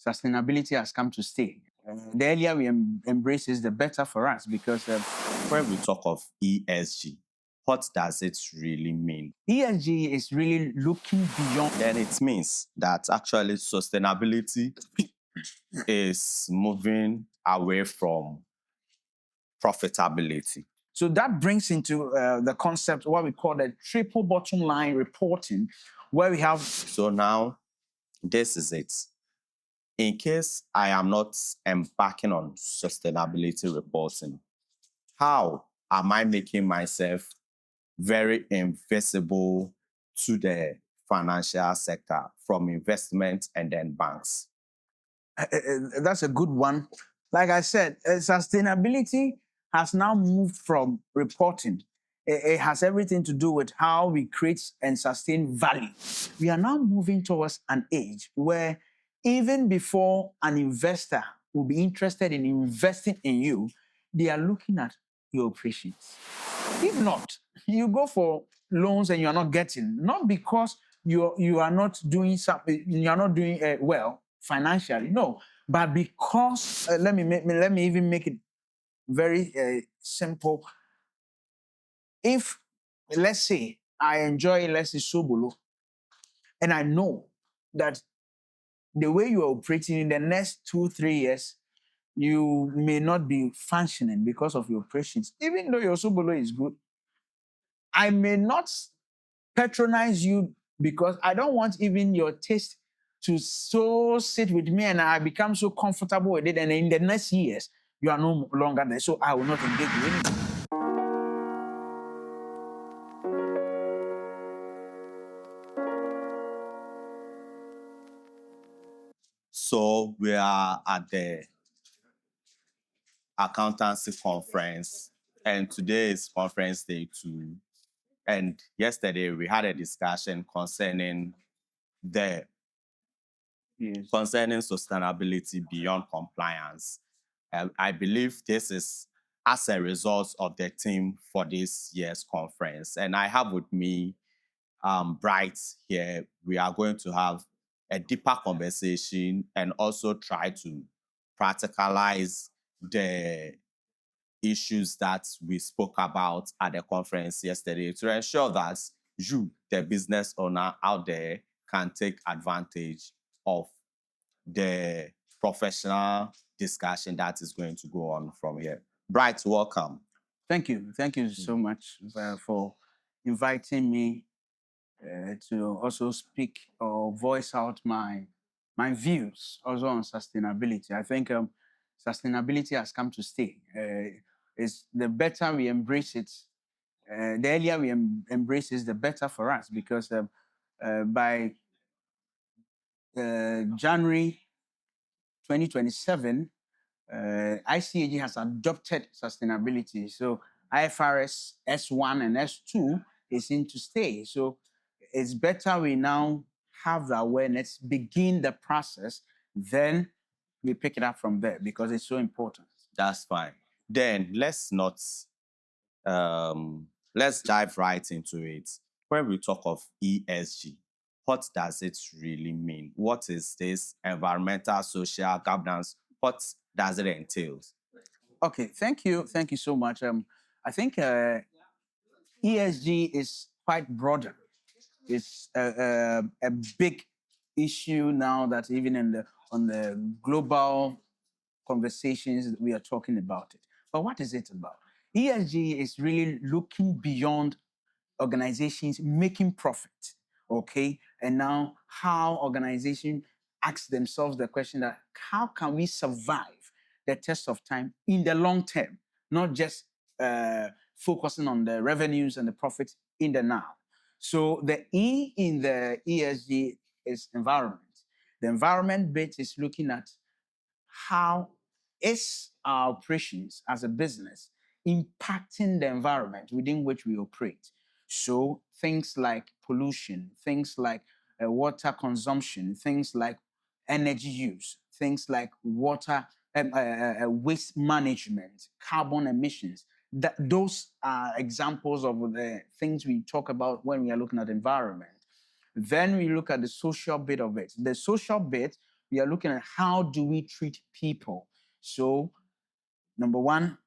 sustainability has come to stay. The earlier we embrace it, the better for us because when we talk of ESG, what does it really mean? ESG is really looking beyond. Then it means that actually sustainability is moving away from profitability. So that brings into the concept what we call the triple bottom line reporting, where we have. So now, this is it. In case I am not embarking on sustainability reporting, how am I making myself very invisible to the financial sector from investment and then banks? That's a good one. Like I said, sustainability has now moved from reporting. It has everything to do with how we create and sustain value. We are now moving towards an age where even before an investor will be interested in investing in you, they are looking at your operations. If not, you go for loans and you are not getting, not because you are not doing something, you are not doing well financially, no, but because let me even make it very simple. If let's say I enjoy Sobolo, and I know that the way you are operating in the next 2-3 years, you may not be functioning because of your operations, even though your Sobolo is good. I may not patronize you because I don't want even your taste to so sit with me and I become so comfortable with it. And in the next years, you are no longer there. So I will not engage you anymore. So we are at the accountancy conference, and today is conference day 2. And yesterday we had a discussion concerning concerning sustainability beyond compliance. I believe this is as a result of the theme for this year's conference. And I have with me Bright here. We are going to have a deeper conversation and also try to practicalize the issues that we spoke about at the conference yesterday to ensure that you, the business owner out there, can take advantage of the professional discussion that is going to go on from here. Bright, welcome. Thank you. Thank you so much for inviting me to also speak or voice out my views also on sustainability. I think sustainability has come to stay. It's the better we embrace it, the earlier we embrace it, the better for us because by January 2027, ICAG has adopted sustainability. So IFRS S1 and S2 is in to stay. So it's better we now have the awareness, begin the process, then we pick it up from there because it's so important. That's fine. Then let's dive right into it. When we talk of ESG, what does it really mean? What is this environmental, social governance? What does it entail? Okay, thank you so much. I think ESG is quite broader. It's a big issue now that even on the global conversations we are talking about it. But what is it about? ESG is really looking beyond organizations making profit, okay? And now how organizations ask themselves the question that how can we survive the test of time in the long term, not just focusing on the revenues and the profits in the now. So the E in the ESG is environment. The environment bit is looking at how is our operations as a business impacting the environment within which we operate. So things like pollution, things like water consumption, things like energy use, things like water waste management, carbon emissions. Those are examples of the things we talk about when we are looking at environment. Then we look at the social bit of it. The social bit we are looking at how do we treat people. So, number one,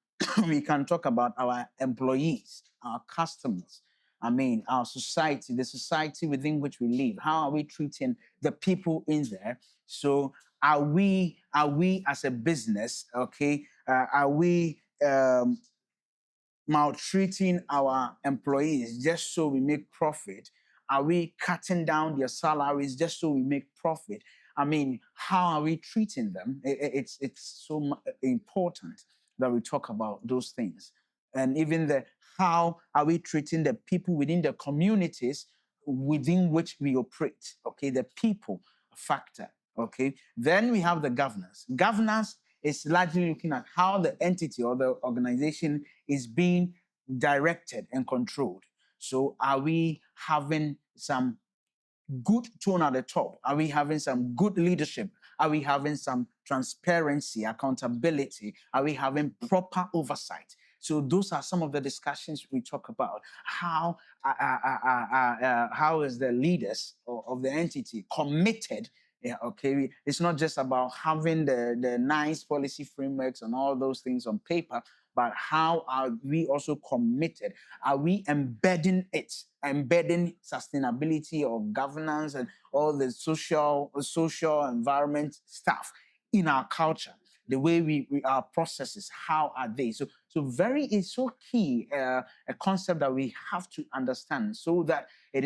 we can talk about our employees, our customers. I mean, our society, the society within which we live. How are we treating the people in there? So, are we as a business, okay? Are we maltreating our employees just so we make profit? Are we cutting down their salaries just so we make profit? I mean, how are we treating them? It's so important that we talk about those things. And even the how are we treating the people within the communities within which we operate? Okay, the people factor. Okay, then we have the governance. Governance is largely looking at how the entity or the organization is being directed and controlled. So, are we having some good tone at the top? Are we having some good leadership? Are we having some transparency, accountability? Are we having proper oversight? So those are some of the discussions we talk about. How is the leaders of the entity committed? Yeah, okay. It's not just about having the nice policy frameworks and all those things on paper, but how are we also committed? Are we embedding sustainability or governance and all the social environment stuff in our culture? The way we our processes, how are they? So very is so key, a concept that we have to understand, so that it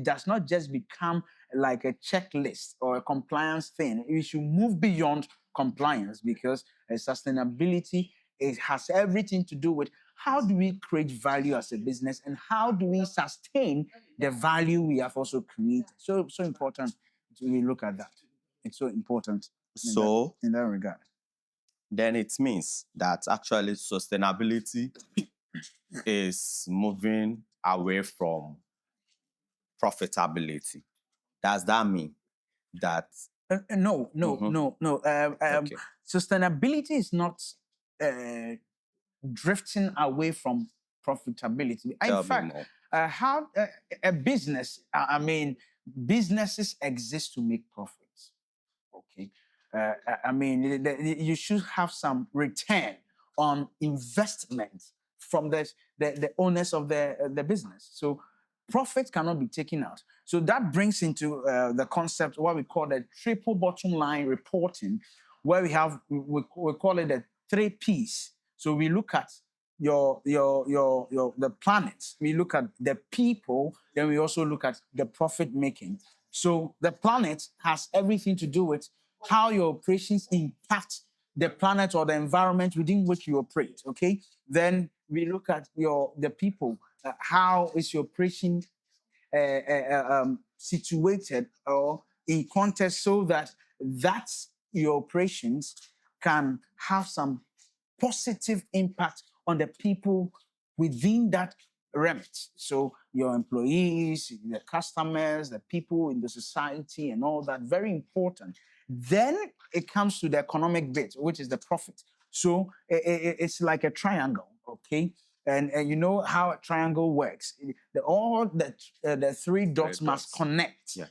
does not just become like a checklist or a compliance thing. We should move beyond compliance, because sustainability, it has everything to do with how do we create value as a business and how do we sustain the value we have also created. So important to really look at that. It's so important So in that regard. then it means that actually sustainability is moving away from profitability. Does that mean that? No, Mhm. no. Okay. Sustainability is not uh, drifting away from profitability. In Tell me fact, more. how a business, I mean, businesses exist to make profits. Okay. I mean, you should have some return on investment from the owners of the business. So profit cannot be taken out. So that brings into the concept what we call the triple bottom line reporting, where we call it the 3 Ps. So we look at your the planet, we look at the people, then we also look at the profit making. So the planet has everything to do with how your operations impact the planet or the environment within which you operate. Okay. Then we look at the people. How is your operation situated or in context, so that your operations can have some positive impact on the people within that remit. So your employees, the customers, the people in the society, and all that, very important. Then it comes to the economic bit, which is the profit. So it's like a triangle, okay? And you know how a triangle works. All the 3 dots must dots. connect Yeah.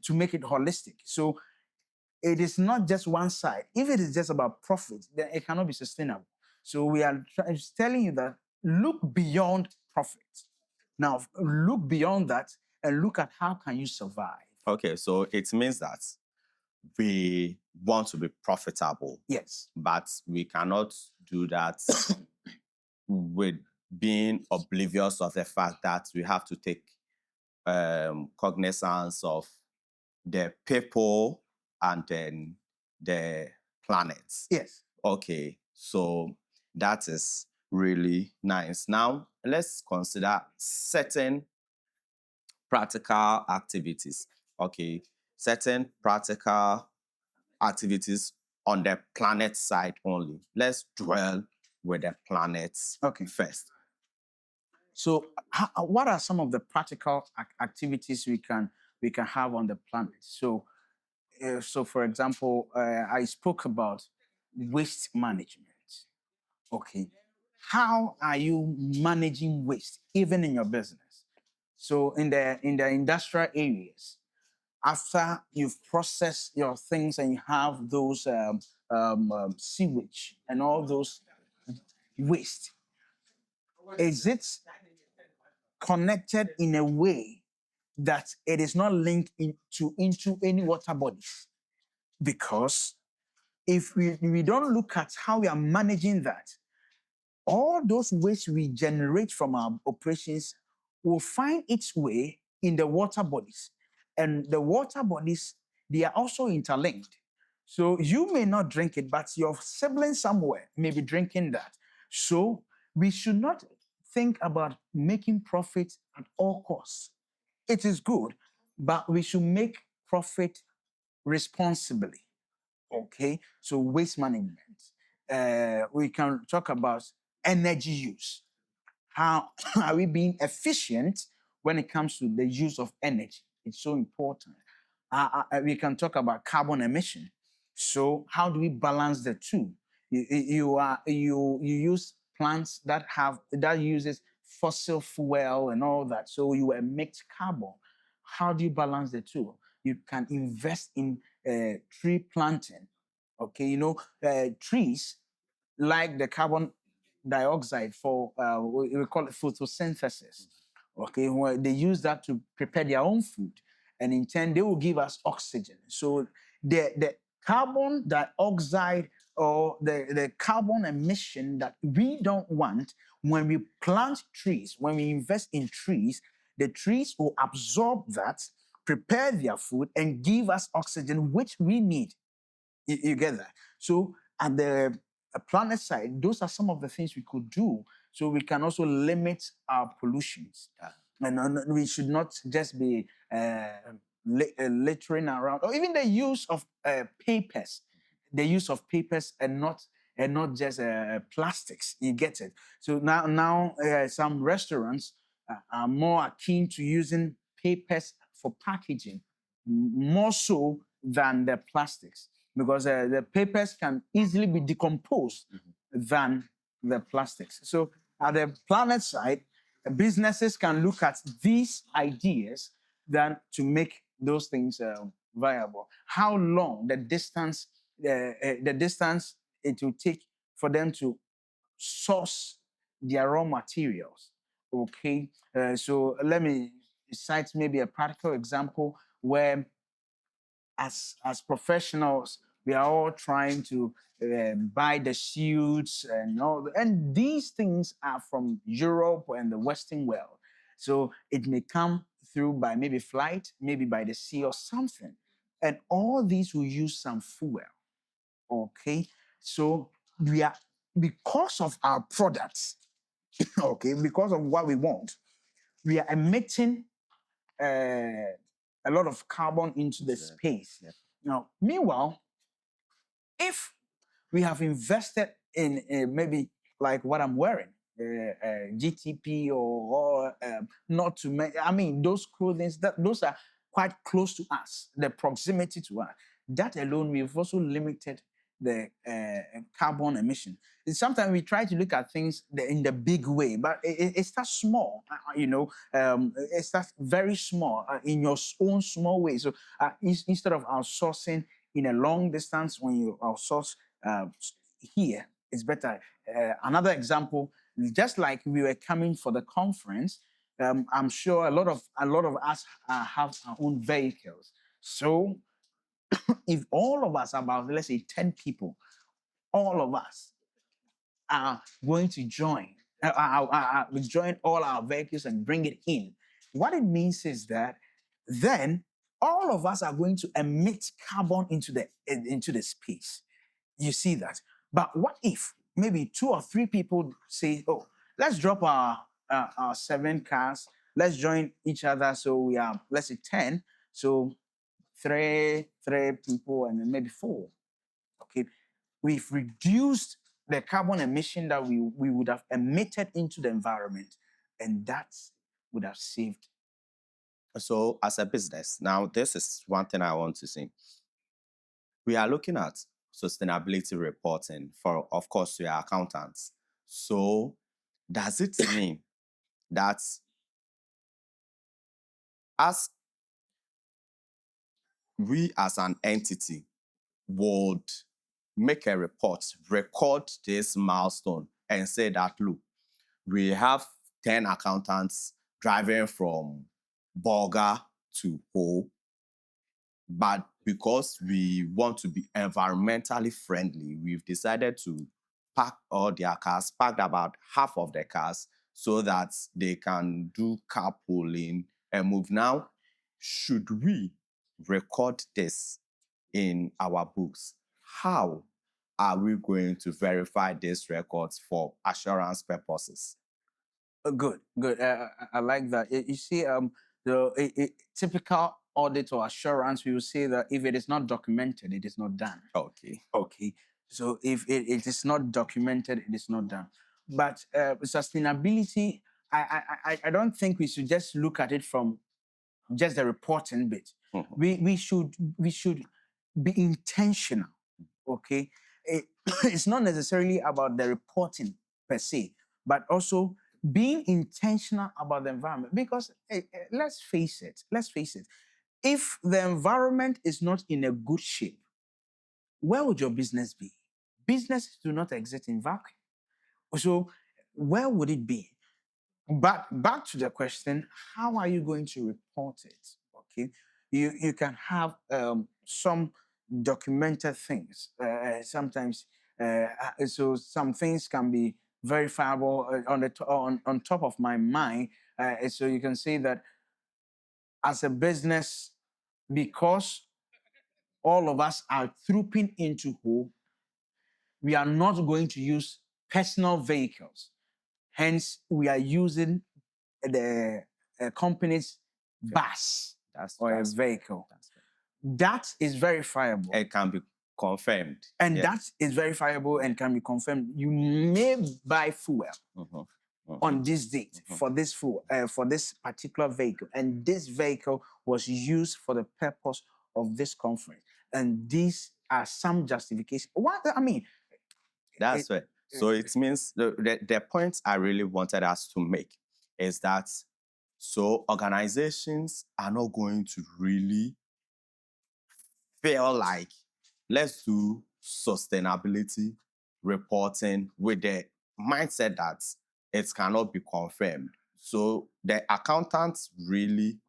to make it holistic. So it is not just one side. If it is just about profit, then it cannot be sustainable. So we are telling you that look beyond profit. Now look beyond that and look at how can you survive. Okay, so it means that we want to be profitable, Yes. but we cannot do that with being oblivious of the fact that we have to take cognizance of the people and then the planets. Yes. Okay, so that is really nice. Now, let's consider certain practical activities. Okay, certain practical activities on the planet side only. Let's dwell with the planets first. So, what are some of the practical activities we can have on the planet? So, for example, I spoke about waste management. Okay, how are you managing waste even in your business? So, in the industrial areas, after you've processed your things and you have those sewage and all those waste, is it connected in a way that it is not linked into any water bodies? Because if we don't look at how we are managing that, all those waste we generate from our operations will find its way in the water bodies. And the water bodies, they are also interlinked. So you may not drink it, but your sibling somewhere may be drinking that. So we should not think about making profit at all costs. It is good, but we should make profit responsibly. Okay, so waste management. We can talk about energy use. How are we being efficient when it comes to the use of energy? It's so important. We can talk about carbon emission. So how do we balance the two? You use plants that uses fossil fuel and all that, so you emit carbon. How do you balance the two? You can invest in tree planting. Okay, trees like the carbon dioxide for we call it photosynthesis. Okay, where they use that to prepare their own food, and in turn they will give us oxygen. So the carbon dioxide or the carbon emission that we don't want, when we plant trees, when we invest in trees, the trees will absorb that, prepare their food, and give us oxygen, which we need. You get that? So at the planet side, those are some of the things we could do, so we can also limit our pollutions. And we should not just be littering around, or even the use of papers, and not just plastics. You get it? So now some restaurants are more keen to using papers for packaging, more so than the plastics, because the papers can easily be decomposed than the plastics. So at the planet side, businesses can look at these ideas than to make those things viable. How long the distance it will take for them to source their raw materials. Okay, so let me cite maybe a practical example where as professionals, we are all trying to buy the suits and all, and these things are from Europe and the Western world. So it may come through by maybe flight, maybe by the sea or something, and all these will use some fuel. Okay, so we are, because of our products, okay, because of what we want, we are emitting a lot of carbon into the space. Yeah. Now, meanwhile, if we have invested in maybe like what I'm wearing, GTP or not to make, I mean, those clothing, those are quite close to us, the proximity to us. That alone, we've also limited the carbon emission. And sometimes we try to look at things in the big way, but it starts small, it starts very small in your own small way. So instead of outsourcing in a long distance, when you outsource here, it's better. Another example, just like we were coming for the conference, I'm sure a lot of us have our own vehicles. So if all of us, about let's say 10 people, all of us are going to join all our vehicles and bring it in, what it means is that then all of us are going to emit carbon into the space. You see that? But what if maybe 2 or 3 people say, "Oh, let's drop our 7 cars. Let's join each other. So we are, let's say 10. So three people and then maybe 4. Okay, we've reduced the carbon emission that we would have emitted into the environment, and that would have saved." So, as a business, now this is one thing I want to say. We are looking at sustainability reporting for, of course, we are accountants. So, does it mean that as we as an entity would make a report, record this milestone, and say that, look, we have 10 accountants driving from Bolga to Ho, but because we want to be environmentally friendly, we've decided to park all their cars, parked about half of the cars, so that they can do carpooling and move. Now, should we record this in our books? How are we going to verify these records for assurance purposes? Good, good. I like that. You see, the typical audit or assurance, we will say that if it is not documented, it is not done. Okay. Okay. So if it is not documented, it is not done. But sustainability, I don't think we should just look at it from just the reporting bit. Mhm. We should be intentional. Okay. It's not necessarily about the reporting per se, but also being intentional about the environment. Because let's face it, if the environment is not in a good shape, where would your business be? Businesses do not exist in vacuum. So where would it be? But back to the question, how are you going to report it? Okay, you can have some documented things. Sometimes, so some things can be verifiable on top of my mind. So you can say that as a business, because all of us are trooping into Ho, we are not going to use personal vehicles. Hence, we are using the company's bus or a vehicle. That is verifiable. It can be confirmed. And that is verifiable and can be confirmed. You may buy fuel on this date for this fuel, for this particular vehicle. And this vehicle was used for the purpose of this conference. And these are some justifications. What I mean, that's right. So it means the point I really wanted us to make is that so organizations are not going to really feel like let's do sustainability reporting with the mindset that it cannot be confirmed. So the accountant really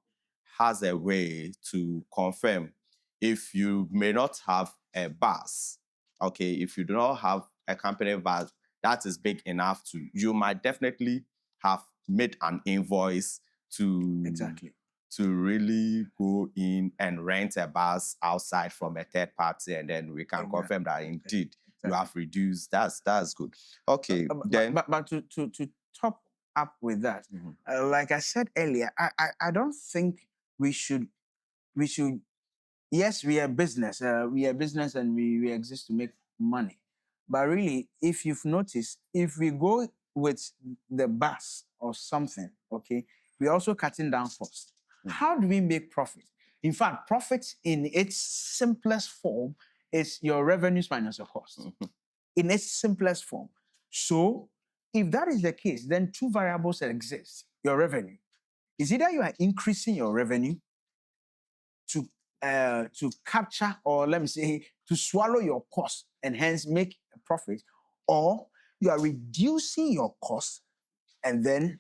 has a way to confirm if you may not have a bus. Okay, if you do not have a company bus that is big enough to, you might definitely have made an invoice to exactly. to really go in and rent a bus outside from a third party, and then we can confirm that indeed you have reduced. That's good. Okay, then. But to top up with that, like I said earlier, I don't think we should. Yes, we are business. We are business, and we exist to make money. But really, if you've noticed, if we go with the bus or something, okay, we're also cutting down costs. How do we make profit? In fact, profit in its simplest form is your revenues minus your costs. In its simplest form. So, if that is the case, then two variables exist. Your revenue is either you are increasing your revenue to capture, or let me say, to swallow your cost and hence make a profit, or you are reducing your cost and then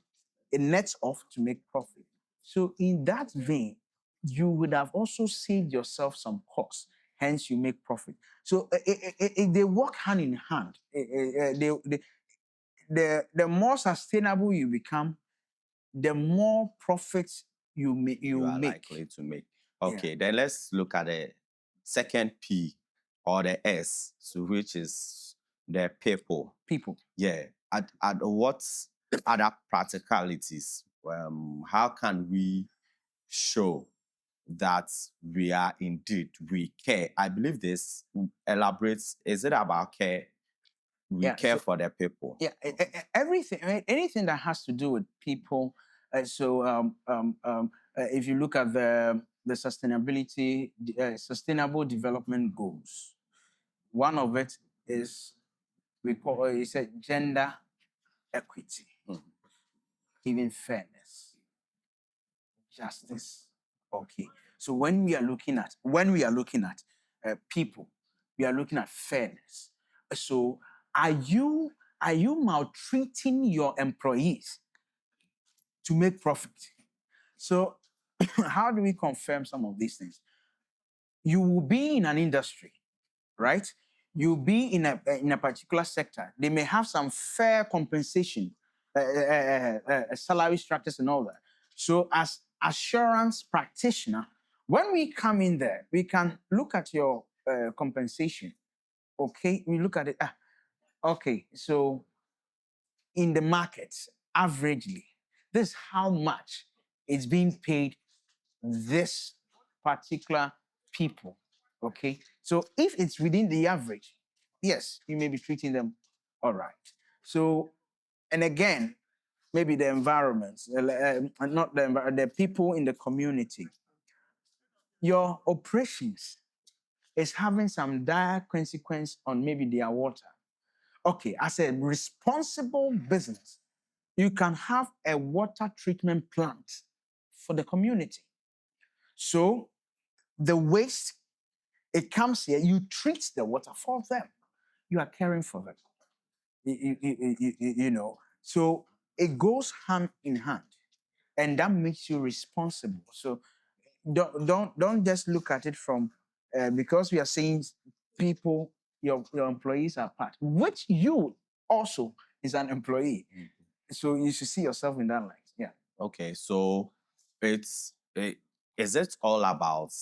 it nets off to make profit. So in that vein, you would have also saved yourself some costs, hence you make profit. So they work hand in hand. The more sustainable you become, the more profits you make. You are likely to make. Okay, then let's look at the second P or the S, so which is the people. People. Yeah. At what other practicalities? How can we show that we are indeed, we care? I believe this elaborates. Is it about care? We care for the people. Yeah, everything, anything that has to do with people. If you look at the sustainability, sustainable development goals, one of it is it's a gender equity, even fairness, justice. Okay, So when we are looking at people, we are looking at fairness. So are you maltreating your employees to make profit? So how do we confirm some of these things? You will be in an industry, right? You'll be in a particular sector. They may have some fair compensation, salary structures, and all that. So, as assurance practitioner, when we come in there, we can look at your compensation. Okay, we look at it. Okay, so in the market, averagely, this is how much is being paid this particular people. Okay. So if it's within the average, yes, you may be treating them all right. So, and again, maybe the environment, not the people in the community, your operations is having some dire consequence on maybe their water. Okay, as a responsible business, you can have a water treatment plant for the community. So the waste, it comes here, you treat the water for them. You are caring for them. You know, so it goes hand in hand, and that makes you responsible. So don't just look at it from because we are saying people, your employees are part, which you also is an employee. So you should see yourself in that light. Yeah. Okay, so is it all about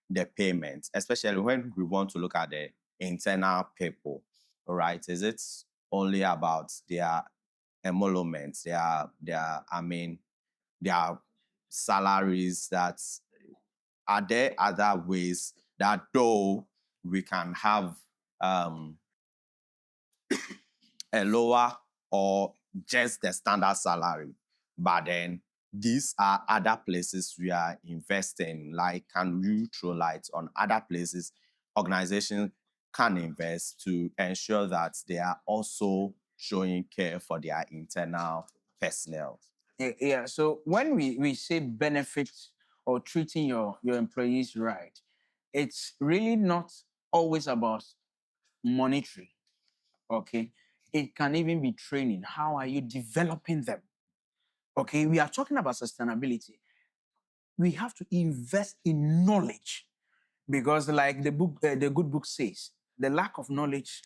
the payment, especially when we want to look at the internal people, all right? Is it only about their emoluments, their their salaries? That are there other ways that though we can have a lower or just the standard salary, but then these are other places we are investing? Like, can you throw light on other places organizations can invest to ensure that they are also showing care for their internal personnel? Yeah. So when we say benefits or treating your employees right, it's really not always about monetary. Okay. It can even be training. How are you developing them? Okay. We are talking about sustainability. We have to invest in knowledge because, like the good book says, the lack of knowledge,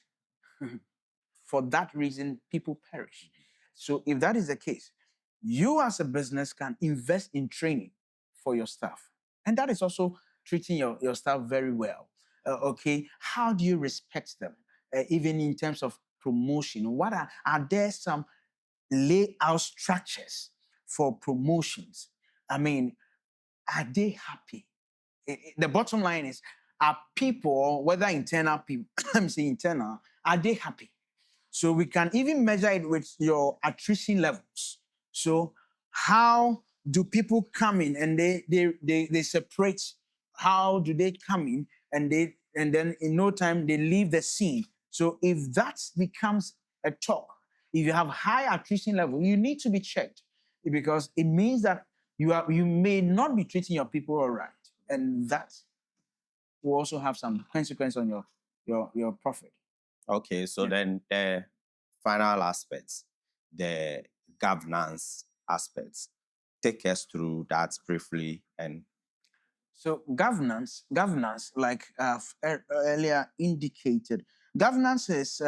for that reason, people perish. So if that is the case, you as a business can invest in training for your staff. And that is also treating your staff very well. Okay. How do you respect them? Even in terms of promotion, are there some layout structures for promotions? I mean, are they happy? The bottom line is, are people, whether internal people, I'm saying internal, are they happy? So we can even measure it with your attrition levels. So how do people come in and they separate? How do they come in and then in no time they leave the scene? So if that becomes a talk, if you have high attrition level, you need to be checked because it means that you may not be treating your people all right, and that will also have some consequence on your profit. Okay, so then the final aspects, the governance aspects. Take us through that briefly. And So governance, like earlier indicated, governance is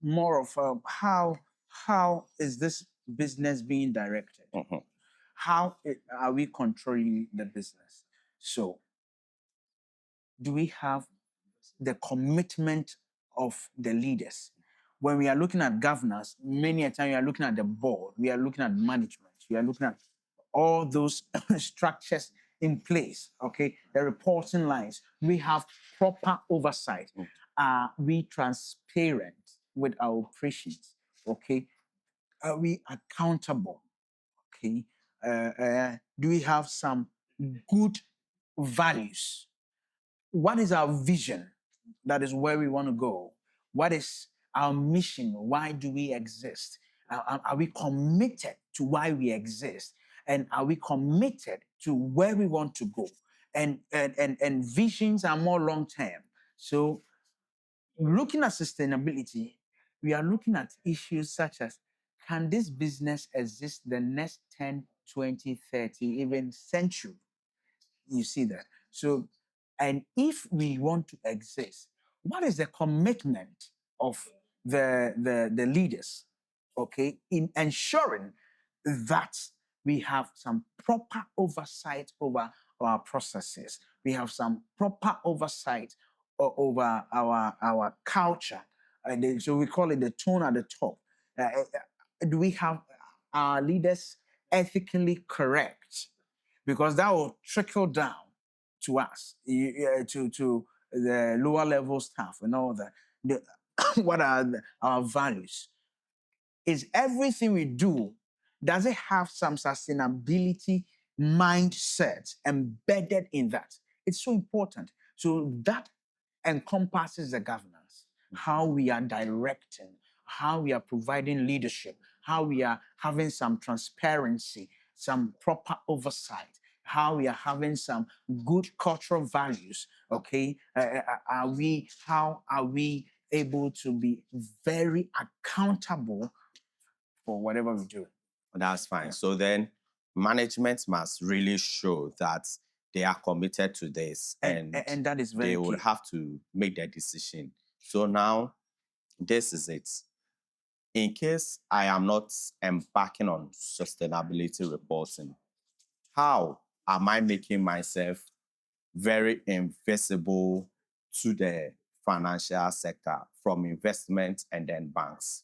more of how is this business being directed? How are we controlling the business? So, do we have the commitment of the leaders? When we are looking at governance, many a time we are looking at the board, we are looking at management, we are looking at all those structures in place, okay? The reporting lines, we have proper oversight. Are we transparent with our operations, okay? Are we accountable, okay? Do we have some good values? What is our vision? That is where we want to go. What is our mission? Why do we exist? Are we committed to why we exist? And are we committed to where we want to go? and visions are more long term. So looking at sustainability, we are looking at issues such as, can this business exist the next 10, 20, 30, even century? You see that. So, and if we want to exist, what is the commitment of the leaders, okay, in ensuring that we have some proper oversight over our processes, we have some proper oversight over our culture, and so we call it the tone at the top. Do we have our leaders ethically correct? Because that will trickle down to us, to the lower level staff and all that. What are our values? Is everything we do, does it have some sustainability mindset embedded in that? It's so important. So that encompasses the governance, how we are directing, how we are providing leadership, how we are having some transparency, some proper oversight, how we are having some good cultural values. Okay, how are we able to be very accountable for whatever we do? That's fine. So then management must really show that they are committed to this, And that is very they will key. have to make their decision. So now this is it. In case I am not embarking on sustainability reporting, how am I making myself very invisible to the financial sector from investment and then banks?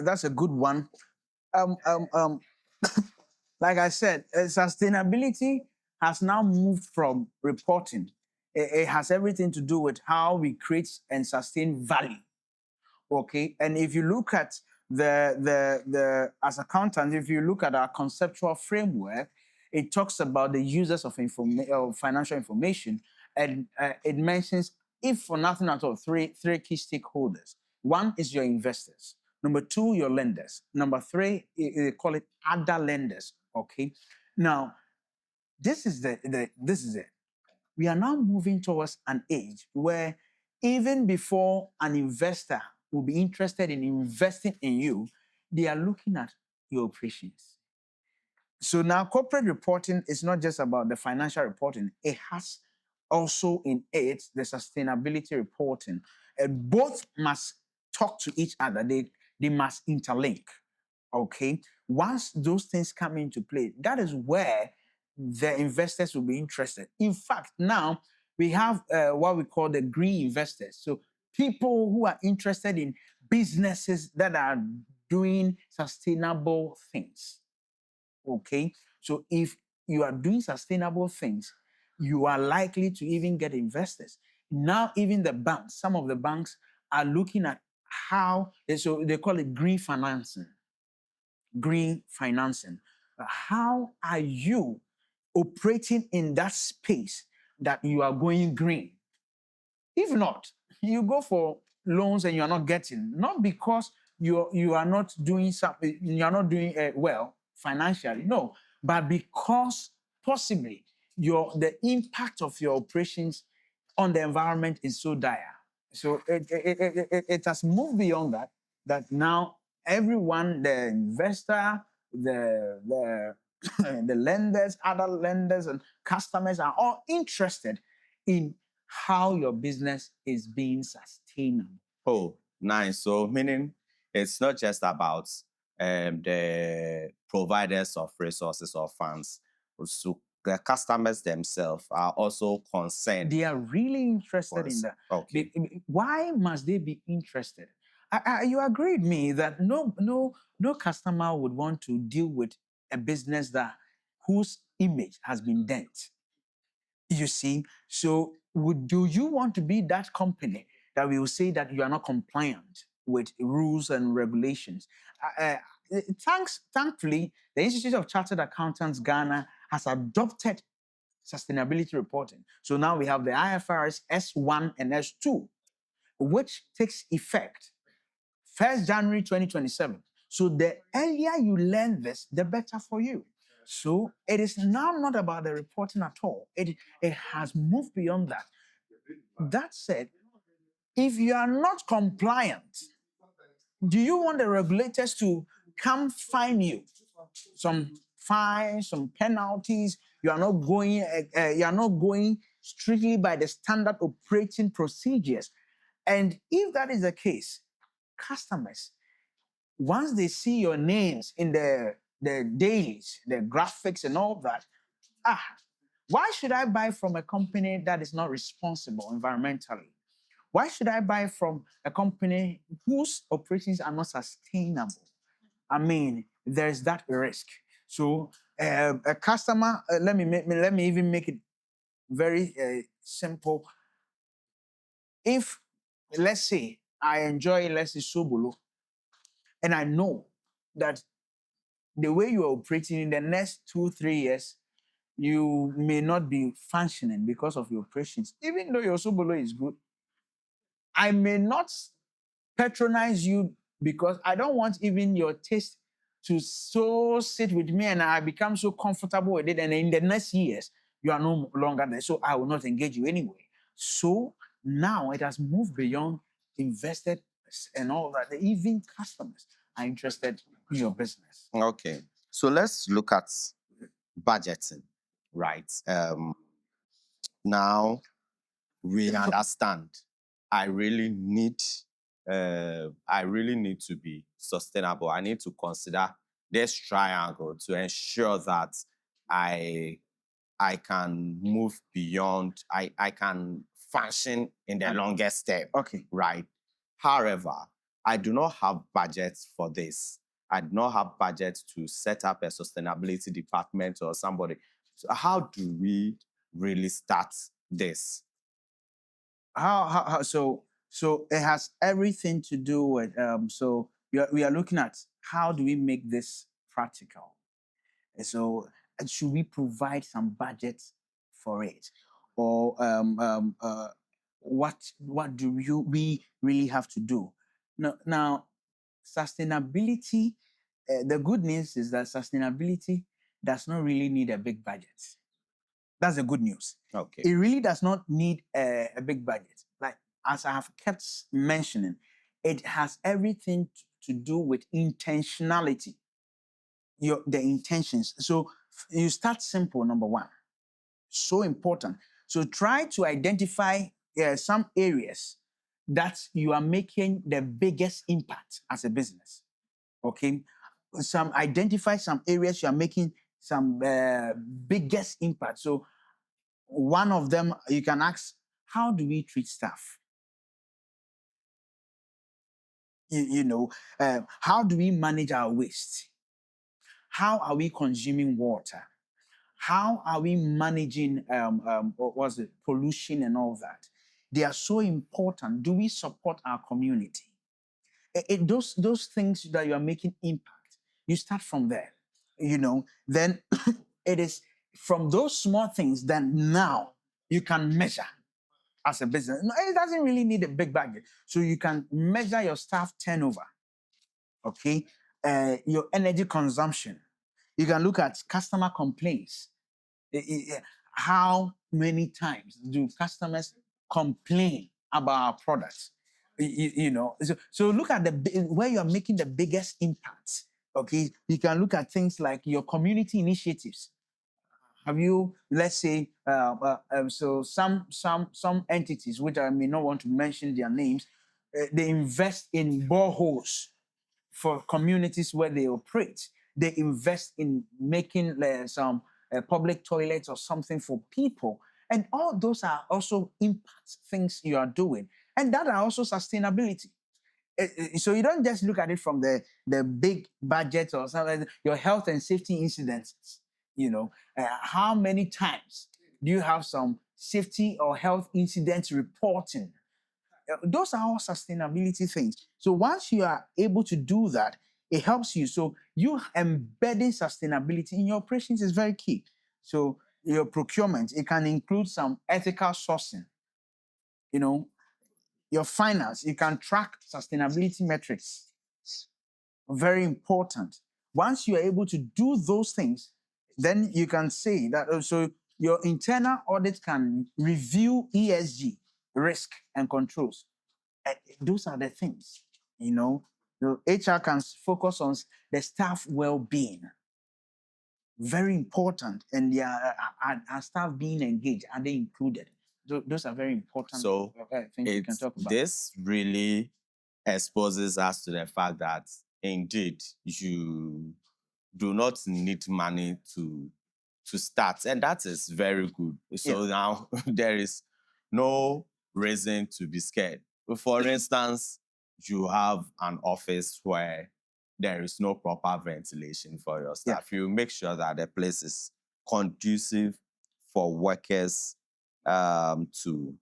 That's a good one. Um, um, um, like I said, sustainability has now moved from reporting. It has everything to do with how we create and sustain value. Okay, and if you look at the as accountants, if you look at our conceptual framework, it talks about the users of financial information, and it mentions, if for nothing at all, three key stakeholders. One is your investors. Number two, your lenders. Number three, they call it other lenders. Okay, now this is this is it. We are now moving towards an age where even before an investor will be interested in investing in you, they are looking at your operations. So now corporate reporting is not just about the financial reporting, it has also in it the sustainability reporting. And both must talk to each other, they must interlink. Okay. Once those things come into play, that is where the investors will be interested. In fact, now we have what we call the green investors. So people who are interested in businesses that are doing sustainable things. Okay. So if you are doing sustainable things, you are likely to even get investors. Now, even the banks, some of the banks are looking at how, so they call it green financing. Green financing. How are you operating in that space that you are going green? If not, you go for loans and you are not getting, not because you are not doing something, you are not doing well financially, no, but because possibly the impact of your operations on the environment is so dire. So it has moved beyond that. That now everyone, the investor, the the lenders, other lenders, and customers are all interested in how your business is being sustainable. Oh, nice. So meaning it's not just about the providers of resources or funds. So the customers themselves are also concerned. They are really interested in that. Okay. Why must they be interested? You agree with me that no customer would want to deal with a business that whose image has been dent. You see, so do you want to be that company that will say that you are not compliant with rules and regulations? Thankfully, the Institute of Chartered Accountants Ghana has adopted sustainability reporting. So now we have the IFRS S1 and S2, which takes effect 1st January 2027. So the earlier you learn this, the better for you. So it is now not about the reporting at all. It has moved beyond that. That said, if you are not compliant, do you want the regulators to come fine you? Some fines, some penalties. You are not going strictly by the standard operating procedures. And if that is the case, customers, once they see your names in the dailies, the graphics and all that, why should I buy from a company that is not responsible environmentally? Why should I buy from a company whose operations are not sustainable? I mean, there's that risk. So a customer, let me even make it very simple. If let's say I enjoy, let's say, Sobolo, and I know that the way you are operating in the next 2-3 years, you may not be functioning because of your operations. Even though your Sobolo is good, I may not patronize you because I don't want even your taste to so sit with me and I become so comfortable with it. And in the next years, you are no longer there. So I will not engage you anyway. So now it has moved beyond invested and all that. Even customers are interested in your business. Okay. So let's look at budgeting, right? Now we understand I really need to be sustainable. I need to consider this triangle to ensure that I can move beyond, I can function in the longest term. Okay. Right. However, I do not have budgets for this. I do not have budgets to set up a sustainability department or somebody. So how do we really start this? So it has everything to do with so we are looking at how do we make this practical. And so should we provide some budget for it, or what do we really have to do now? Sustainability, the good news is that sustainability does not really need a big budget. That's the good news. Okay. It really does not need a big budget. Like, as I have kept mentioning, it has everything to do with intentionality, the intentions. So you start simple, number one. So important. So try to identify some areas that you are making the biggest impact as a business. Okay. Identify some areas you are making some biggest impact. So one of them, you can ask, how do we treat staff? How do we manage our waste? How are we consuming water? How are we managing pollution and all that? They are so important. Do we support our community? Those things that you are making impact, you start from there. Then it is from those small things that now you can measure as a business. No, it doesn't really need a big budget. So you can measure your staff turnover, okay? Your energy consumption. You can look at customer complaints. How many times do customers complain about our products? So look at where you are making the biggest impact. Okay, you can look at things like your community initiatives. Have you, let's say, so some entities, which I may not want to mention their names, they invest in boreholes for communities where they operate. They invest in making some public toilets or something for people. And all those are also impact things you are doing. And that are also sustainability. So you don't just look at it from the big budget or something, your health and safety incidents. How many times do you have some safety or health incidents reporting? Those are all sustainability things. So once you are able to do that, it helps you. So you embedding sustainability in your operations is very key. So your procurement, it can include some ethical sourcing. Your finance, you can track sustainability metrics. Very important. Once you are able to do those things, then you can say that also your internal audit can review ESG, risk and controls. Those are the things, you know. The HR can focus on the staff well-being. Very important. And are staff being engaged? Are they included? Those are very important So things we can talk about. this really exposes us to the fact that indeed you do not need money to start, and that is very good. So now there is no reason to be scared. For instance, you have an office where there is no proper ventilation for your staff. You make sure that the place is conducive for workers to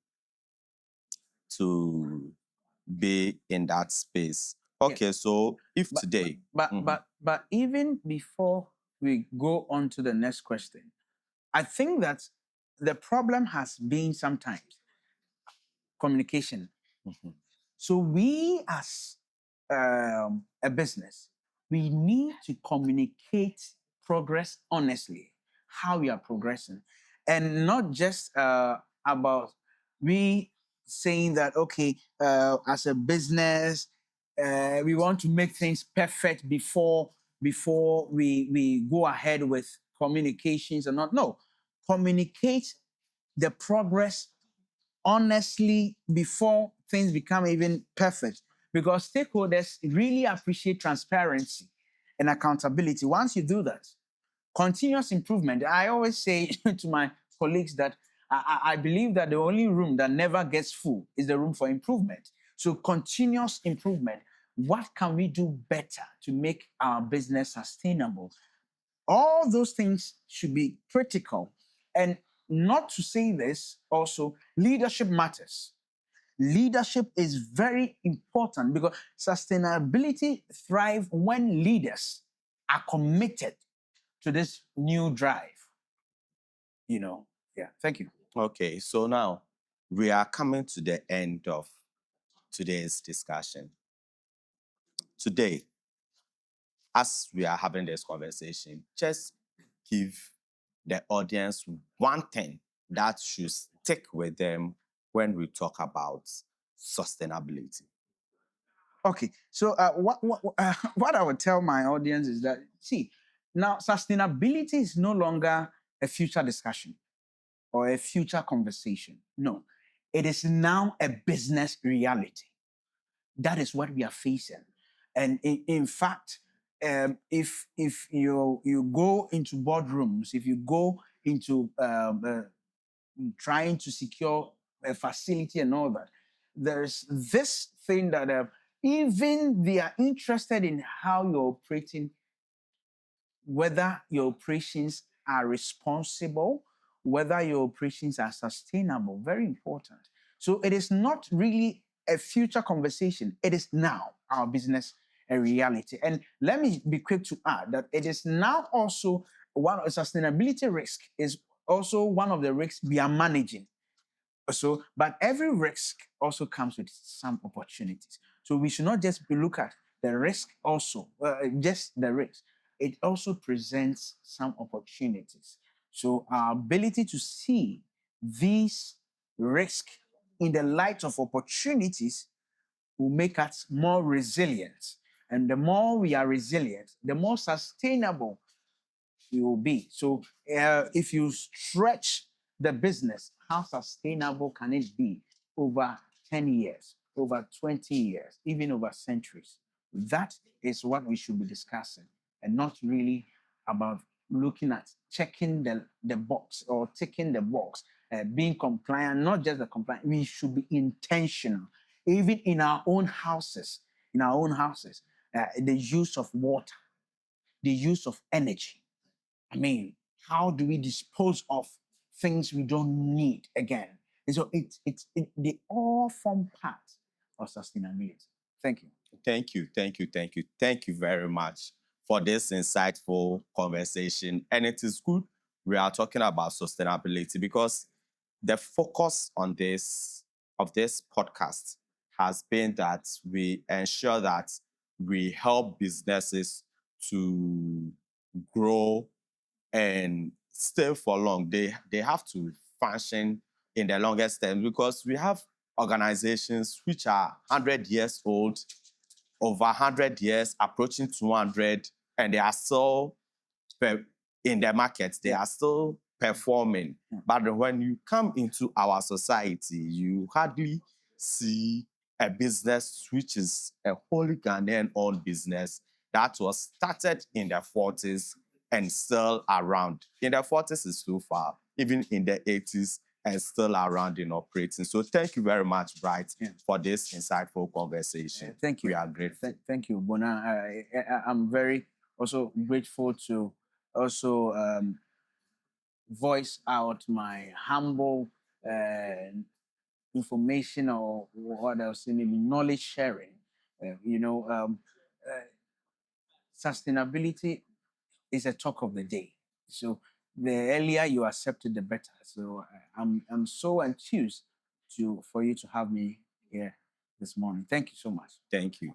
be in that space. Okay, so if today, but even before we go on to the next question, I think that the problem has been sometimes communication. So we as a business, we need to communicate progress honestly, how we are progressing, and not just about we saying that, okay, as a business, we want to make things perfect before we go ahead with communications or not. No, communicate the progress honestly before things become even perfect, because stakeholders really appreciate transparency and accountability. Once you do that, continuous improvement. I always say to my colleagues that I believe that the only room that never gets full is the room for improvement. So continuous improvement. What can we do better to make our business sustainable? All those things should be critical. And not to say this, also, leadership matters. Leadership is very important because sustainability thrives when leaders are committed to this new drive. Thank you. Okay, so now we are coming to the end of today's discussion. Today, as we are having this conversation, just give the audience one thing that should stick with them when we talk about sustainability. Okay, so what I would tell my audience is that, see, now sustainability is no longer a future discussion or a future conversation. No, it is now a business reality. That is what we are facing. And in fact, if you go into boardrooms, if you go into trying to secure a facility and all that, there's this thing that even they are interested in how you're operating, whether your operations are responsible, whether your operations are sustainable. Very important. So it is not really a future conversation. It is now our business a reality. And let me be quick to add that it is now also one of sustainability risk is also one of the risks we are managing. So, but every risk also comes with some opportunities. So we should not just look at the risk also, just the risk. It also presents some opportunities. So our ability to see these risks in the light of opportunities will make us more resilient. And the more we are resilient, the more sustainable we will be. So if you stretch the business, how sustainable can it be over 10 years, over 20 years, even over centuries? That is what we should be discussing, and not really about looking at checking the box or ticking the box, being compliant, not just the compliant. We should be intentional, even in our own houses, the use of water, the use of energy. I mean, how do we dispose of things we don't need again? And so they all form part of sustainability. Thank you. Thank you very much for this insightful conversation. And it is good we are talking about sustainability because the focus on this podcast has been that we ensure that we help businesses to grow and stay for long. They have to function in the longest term, because we have organizations which are 100 years old, over 100 years, approaching 200, and they are still in the market. They are still performing. But when you come into our society, you hardly see a business which is a wholly Ghanaian-owned business that was started in the 40s and still around. In the 40s is too far, even in the 80s, and still around in operating. So thank you very much, Bright, for this insightful conversation. Thank you. We are grateful. Thank you, Bona. I'm very also grateful to also voice out my humble information, or what else, maybe knowledge sharing. Sustainability is a talk of the day. So the earlier you accept it, the better. So I'm so enthused for you to have me here this morning. Thank you so much. Thank you.